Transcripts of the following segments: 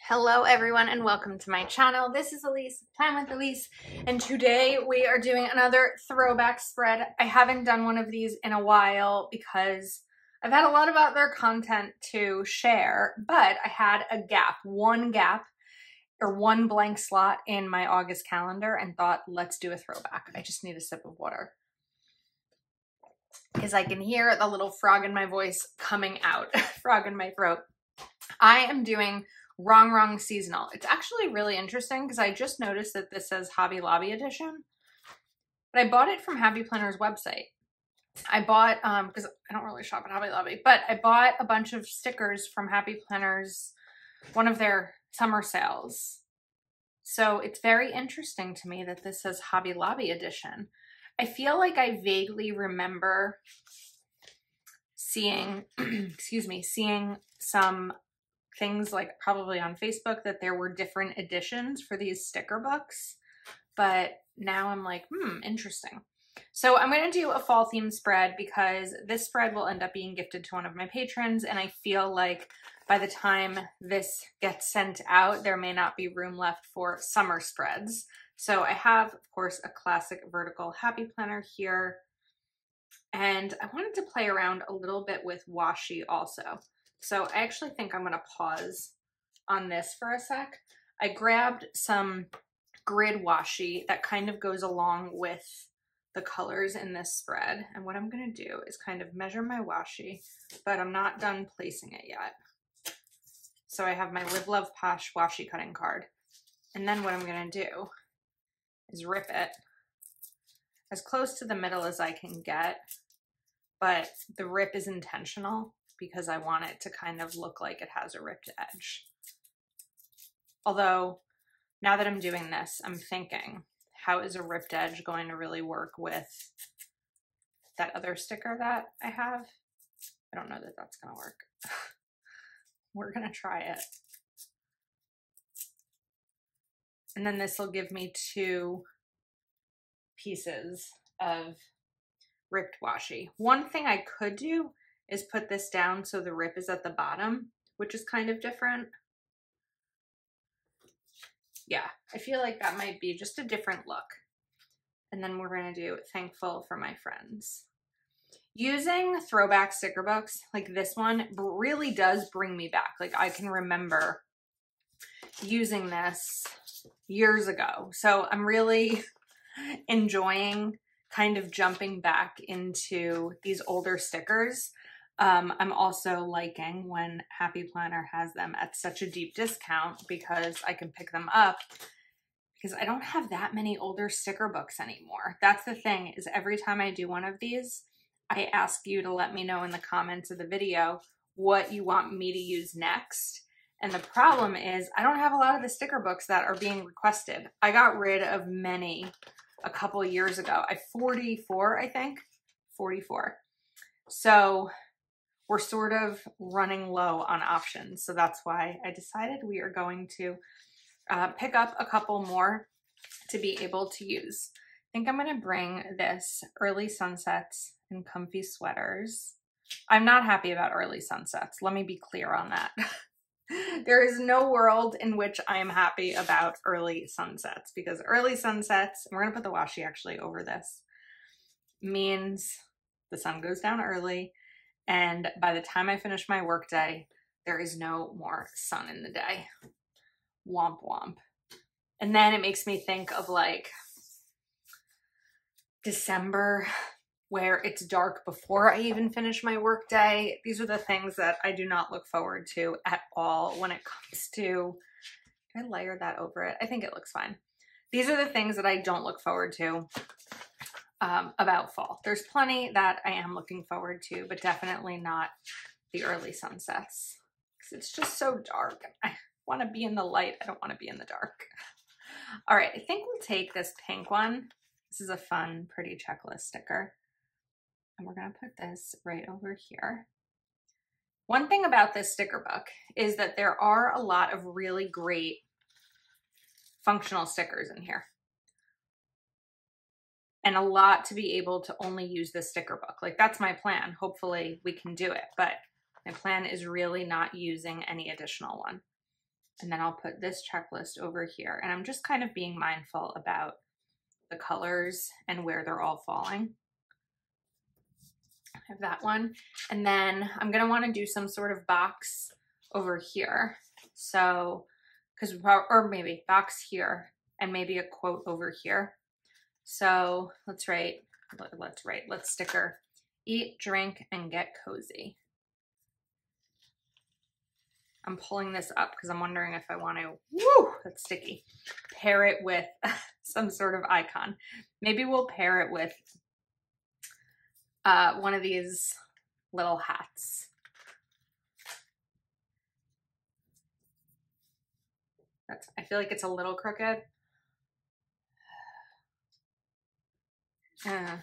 Hello everyone and welcome to my channel. This is Elise, Plan with Elise, and today we are doing another throwback spread. I haven't done one of these in a while because I've had a lot of other content to share, but I had a gap, one blank slot in my August calendar and thought, let's do a throwback. I just need a sip of water because I can hear the little frog in my voice coming out, frog in my throat. I am doing Wrong seasonal. It's actually really interesting because I just noticed that this says Hobby Lobby edition, but I bought it from Happy Planner's website. I bought, because I don't really shop at Hobby Lobby, but I bought a bunch of stickers from Happy Planner's, one of their summer sales. So it's very interesting to me that this says Hobby Lobby edition. I feel like I vaguely remember seeing, seeing some things like probably on Facebook that there were different editions for these sticker books, but now I'm like, interesting. So I'm going to do a fall theme spread because this spread will end up being gifted to one of my patrons, and I feel like by the time this gets sent out, there may not be room left for summer spreads. So I have, of course, a classic vertical Happy Planner here, and I wanted to play around a little bit with washi also. So I actually think I'm going to pause on this for a sec. I grabbed some grid washi that kind of goes along with the colors in this spread. And what I'm going to do is kind of measure my washi, but I'm not done placing it yet. So I have my Live Love Posh washi cutting card. And then what I'm going to do is rip it as close to the middle as I can get, but the rip is intentional because I want it to kind of look like it has a ripped edge. Although, now that I'm doing this, I'm thinking, how is a ripped edge going to really work with that other sticker that I have? I don't know that that's going to work. We're going to try it. And then this will give me two pieces of ripped washi. One thing I could do is put this down so the rip is at the bottom, which is kind of different. Yeah, I feel like that might be just a different look. And then we're going to do Thankful for My Friends. Using throwback sticker books like this one really does bring me back. Like I can remember using this years ago. So I'm really enjoying kind of jumping back into these older stickers. I'm also liking when Happy Planner has them at such a deep discount because I can pick them up because I don't have that many older sticker books anymore. That's the thing, is every time I do one of these, I ask you to let me know in the comments of the video what you want me to use next. And the problem is I don't have a lot of the sticker books that are being requested. I got rid of many a couple of years ago. I 44, I think, 44. So we're sort of running low on options. So that's why I decided we are going to pick up a couple more to be able to use. I think I'm going to bring this Early Sunsets and Comfy Sweaters. I'm not happy about early sunsets. Let me be clear on that. There is no world in which I am happy about early sunsets, because early sunsets, and we're going to put the washi actually over this, means the sun goes down early. And by the time I finish my workday, there is no more sun in the day. Womp womp. And then it makes me think of like December, where it's dark before I even finish my workday. These are the things that I do not look forward to at all when it comes to, can I layer that over it? I think it looks fine. These are the things that I don't look forward to about fall. There's plenty that I am looking forward to, but definitely not the early sunsets because it's just so dark. I want to be in the light. I don't want to be in the dark. All right, I think we'll take this pink one. This is a fun, pretty checklist sticker. And we're going to put this right over here. One thing about this sticker book is that there are a lot of really great functional stickers in here. And a lot to be able to only use this sticker book. Like that's my plan. Hopefully we can do it. But my plan is really not using any additional one. And then I'll put this checklist over here. And I'm just kind of being mindful about the colors and where they're all falling. I have that one. And then I'm going to want to do some sort of box over here. So, or maybe box here and maybe a quote over here. So let's sticker, eat, drink, and get cozy. I'm pulling this up because I'm wondering if I want to, woo, that's sticky, pair it with some sort of icon. Maybe we'll pair it with one of these little hats. I feel like it's a little crooked. I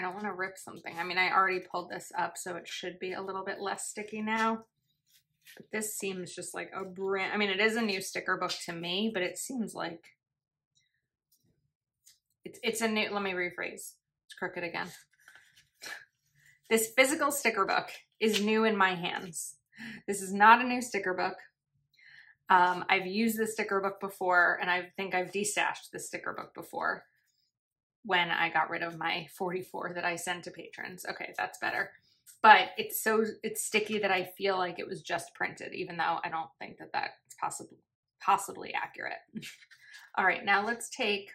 don't want to rip something. I mean, I already pulled this up, so it should be a little bit less sticky now. But this seems just like a brand, I mean, it is a new sticker book to me, but it seems like it's a new, let me rephrase. It's crooked again. This physical sticker book is new in my hands. This is not a new sticker book. I've used the sticker book before, and I think I've destashed the sticker book before when I got rid of my 44 that I sent to patrons. Okay, that's better. But it's sticky that I feel like it was just printed, even though I don't think that that's possibly accurate. All right, now let's take,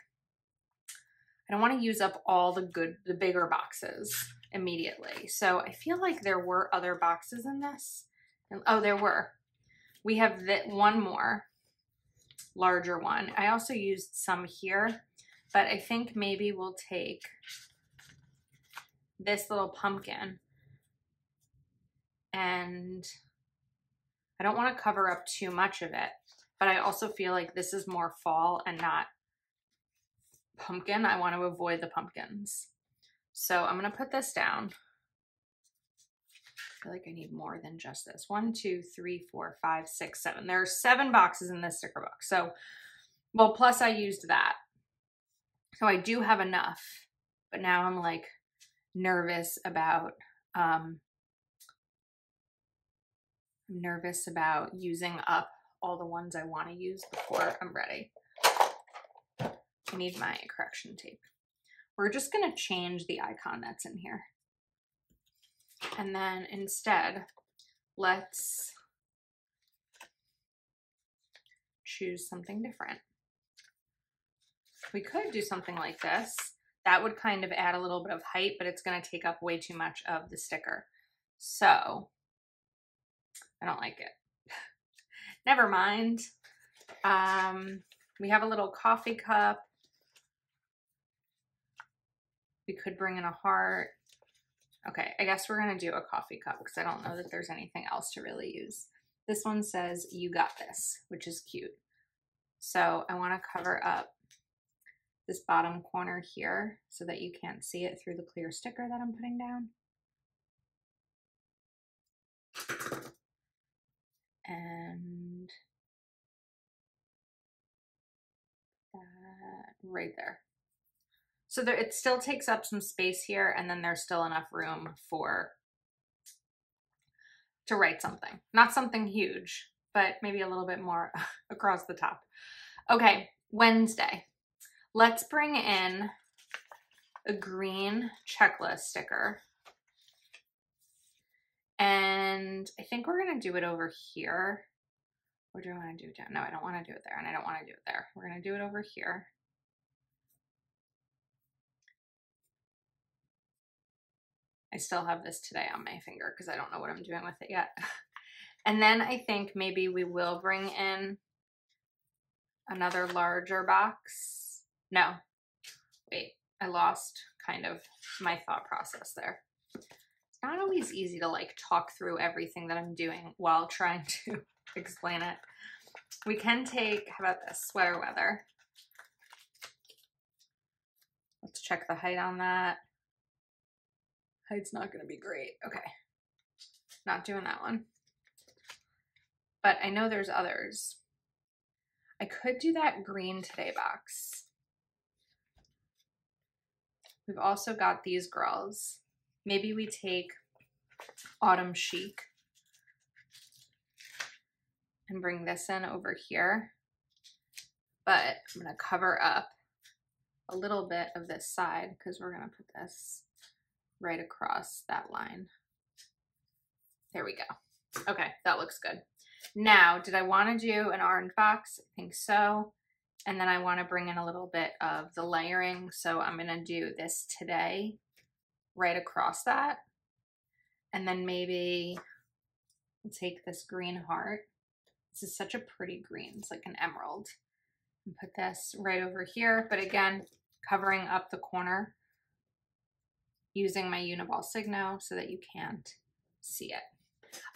I don't want to use up all the bigger boxes immediately. So I feel like there were other boxes in this. Oh, there were. We have one more larger one. I also used some here, but I think maybe we'll take this little pumpkin, and I don't want to cover up too much of it, but I also feel like this is more fall and not pumpkin. I want to avoid the pumpkins. So I'm going to put this down. I feel like I need more than just this. 1, 2, 3, 4, 5, 6, 7. There are 7 boxes in this sticker book. So, well, plus I used that. So I do have enough, but now I'm like nervous about, using up all the ones I want to use before I'm ready. I need my correction tape. We're just going to change the icon that's in here. And then instead, let's choose something different. We could do something like this. That would kind of add a little bit of height, but it's going to take up way too much of the sticker. So I don't like it. Never mind. We have a little coffee cup. We could bring in a heart. Okay, I guess we're going to do a coffee cup because I don't know that there's anything else to really use. This one says, "You got this," which is cute. So I want to cover up this bottom corner here so that you can't see it through the clear sticker that I'm putting down. And that right there. So there, it still takes up some space here, and then there's still enough room to write something. Not something huge, but maybe a little bit more across the top. Okay, Wednesday. Let's bring in a green checklist sticker. And I think we're going to do it over here. Or do I want to do it down? No, I don't want to do it there, and I don't want to do it there. We're going to do it over here. I still have this today on my finger because I don't know what I'm doing with it yet. And then I think maybe we will bring in another larger box. No, wait, I lost kind of my thought process there. It's not always easy to like talk through everything that I'm doing while trying to explain it. We can take, how about this, sweater weather. Let's check the height on that. Height's not going to be great. Okay. Not doing that one. But I know there's others. I could do that green today box. We've also got these girls. Maybe we take autumn chic. and bring this in over here. But I'm gonna cover up a little bit of this side because we're gonna put this right across that line. There we go. Okay, that looks good. Now, did I want to do an orange box? I think so. And then I want to bring in a little bit of the layering. So I'm going to do this today right across that. And then maybe take this green heart. This is such a pretty green. It's like an emerald. And put this right over here. But again, covering up the corner using my Uniball Signo so that you can't see it.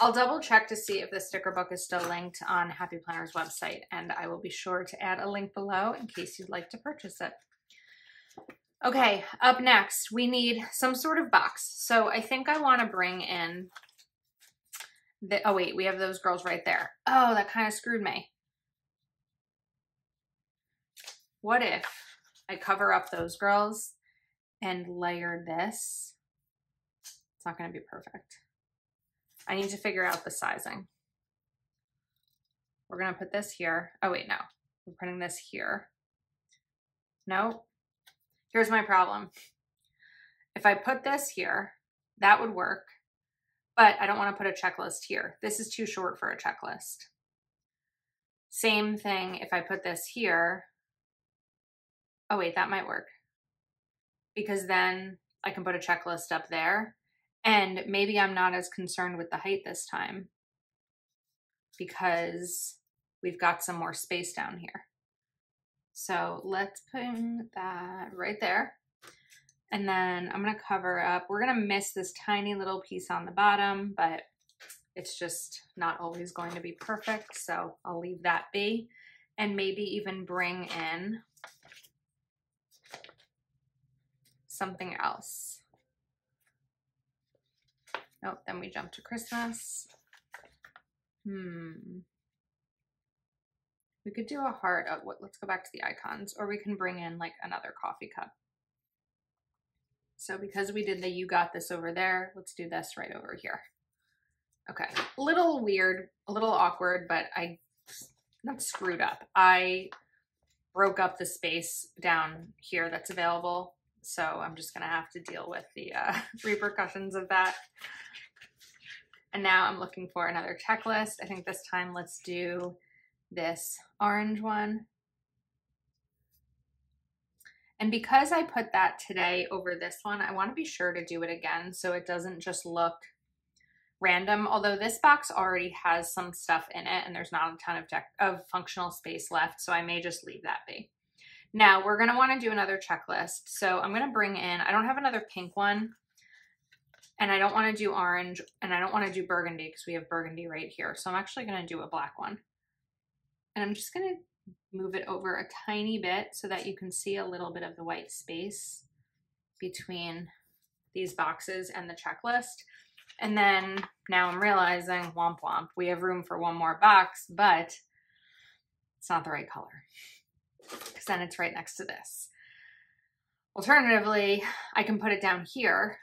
I'll double check to see if the sticker book is still linked on Happy Planner's website, and I will be sure to add a link below in case you'd like to purchase it. Okay, up next, we need some sort of box. So I think I want to bring in the, oh wait, we have those girls right there. Oh, that kind of screwed me. What if I cover up those girls and layer this? It's not going to be perfect. I need to figure out the sizing. We're going to put this here. Oh, wait, no. We're putting this here. No. Here's my problem. If I put this here, that would work, but I don't want to put a checklist here. This is too short for a checklist. Same thing if I put this here. Oh, wait, that might work because then I can put a checklist up there. And maybe I'm not as concerned with the height this time because we've got some more space down here. So let's put that right there. And then I'm going to cover up. We're going to miss this tiny little piece on the bottom, but it's just not always going to be perfect. So I'll leave that be and maybe even bring in something else. Nope, then we jump to Christmas. We could do a heart. Let's go back to the icons, or we can bring in like another coffee cup. So because we did the you got this over there, let's do this right over here. Okay, a little weird, a little awkward, but I not screwed up. I broke up the space down here that's available. So I'm just gonna have to deal with the repercussions of that. And now I'm looking for another checklist. I think this time let's do this orange one. And because I put that today over this one, I want to be sure to do it again so it doesn't just look random. Although this box already has some stuff in it and there's not a ton of functional space left, so I may just leave that be. Now we're going to want to do another checklist. So I'm going to bring in, I don't have another pink one. And I don't want to do orange, and I don't want to do burgundy because we have burgundy right here. So I'm actually going to do a black one. And I'm just going to move it over a tiny bit so that you can see a little bit of the white space between these boxes and the checklist. And then now I'm realizing, womp womp, we have room for one more box, but it's not the right color because then it's right next to this. Alternatively, I can put it down here.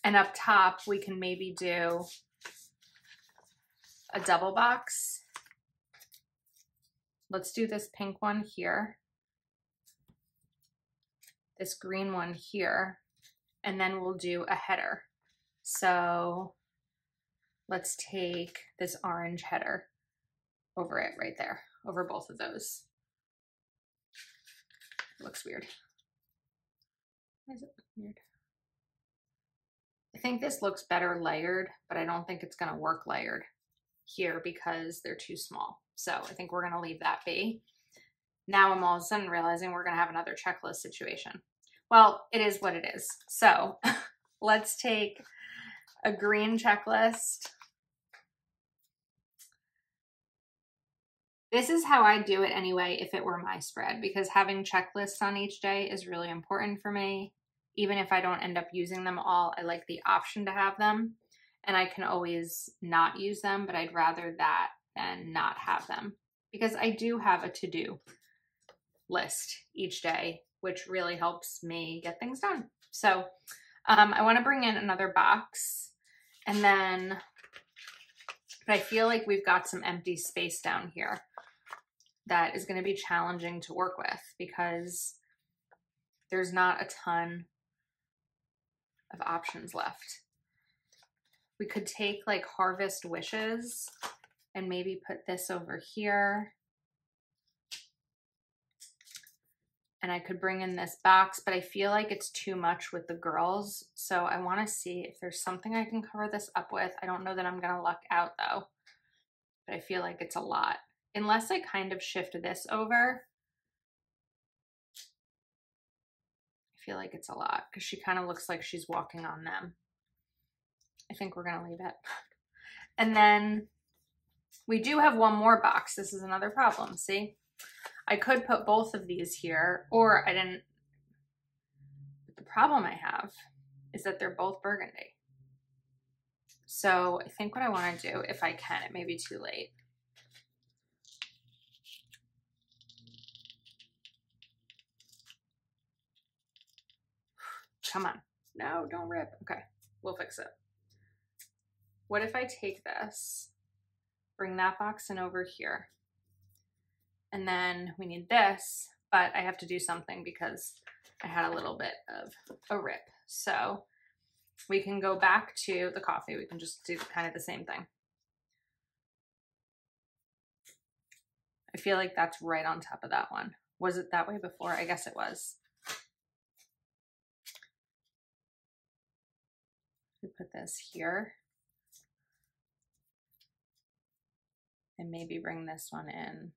And up top, we can maybe do a double box. Let's do this pink one here, this green one here, and then we'll do a header. So let's take this orange header over it right there, over both of those. It looks weird. Why does it look weird? I think this looks better layered, but I don't think it's going to work layered here because they're too small. So I think we're going to leave that be. Now I'm all of a sudden realizing we're going to have another checklist situation. Well, it is what it is. So let's take a green checklist. This is how I do it anyway if it were my spread, because having checklists on each day is really important for me. Even if I don't end up using them all, I like the option to have them, and I can always not use them, but I'd rather that than not have them because I do have a to-do list each day, which really helps me get things done. So I want to bring in another box, and then But I feel like we've got some empty space down here that is going to be challenging to work with because there's not a ton of options left. We could take like Harvest Wishes and maybe put this over here. And I could bring in this box, but I feel like it's too much with the girls. So I want to see if there's something I can cover this up with. I don't know that I'm going to luck out though, but I feel like it's a lot. Unless I kind of shift this over, I feel like it's a lot because she kind of looks like she's walking on them. I think we're going to leave it. And then we do have one more box. This is another problem, see? I could put both of these here, or I didn't. The problem I have is that they're both burgundy. So I think what I want to do, if I can, it may be too late. Come on. No, don't rip. Okay, we'll fix it. What if I take this, bring that box in over here, and then we need this, but I have to do something because I had a little bit of a rip. So we can go back to the coffee. We can just do kind of the same thing. I feel like that's right on top of that one. Was it that way before? I guess it was. We put this here. And maybe bring this one in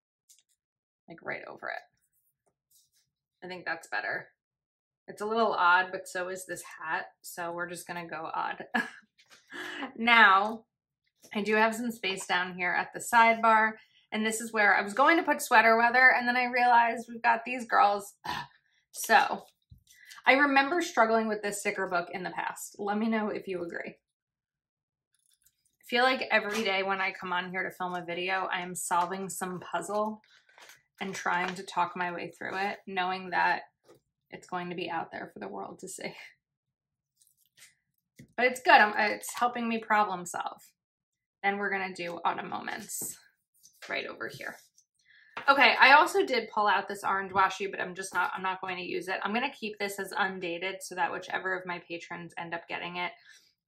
like right over it. I think that's better. It's a little odd, but so is this hat. So we're just gonna go odd. Now, I do have some space down here at the sidebar. And this is where I was going to put sweater weather. And then I realized we've got these girls. So I remember struggling with this sticker book in the past. Let me know if you agree. I feel like every day when I come on here to film a video, I am solving some puzzle and trying to talk my way through it, knowing that it's going to be out there for the world to see. But it's good. It's helping me problem solve. Then we're going to do Autumn Moments right over here. Okay, I also did pull out this orange washi, but I'm not going to use it. I'm going to keep this as undated so that whichever of my patrons end up getting it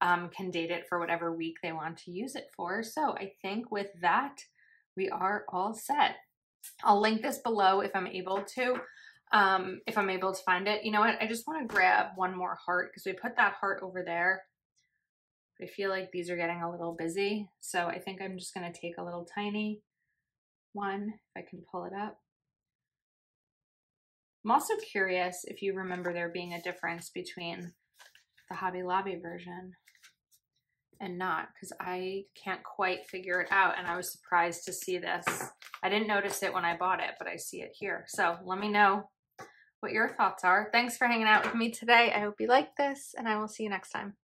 can date it for whatever week they want to use it for. So I think with that, we are all set. I'll link this below if I'm able to find it. You know what? I just want to grab one more heart because we put that heart over there. I feel like these are getting a little busy. So I think I'm just going to take a little tiny one, if I can pull it up. I'm also curious if you remember there being a difference between the Hobby Lobby version and not, because I can't quite figure it out, and I was surprised to see this. I didn't notice it when I bought it, but I see it here. So let me know what your thoughts are. Thanks for hanging out with me today. I hope you liked this, and I will see you next time.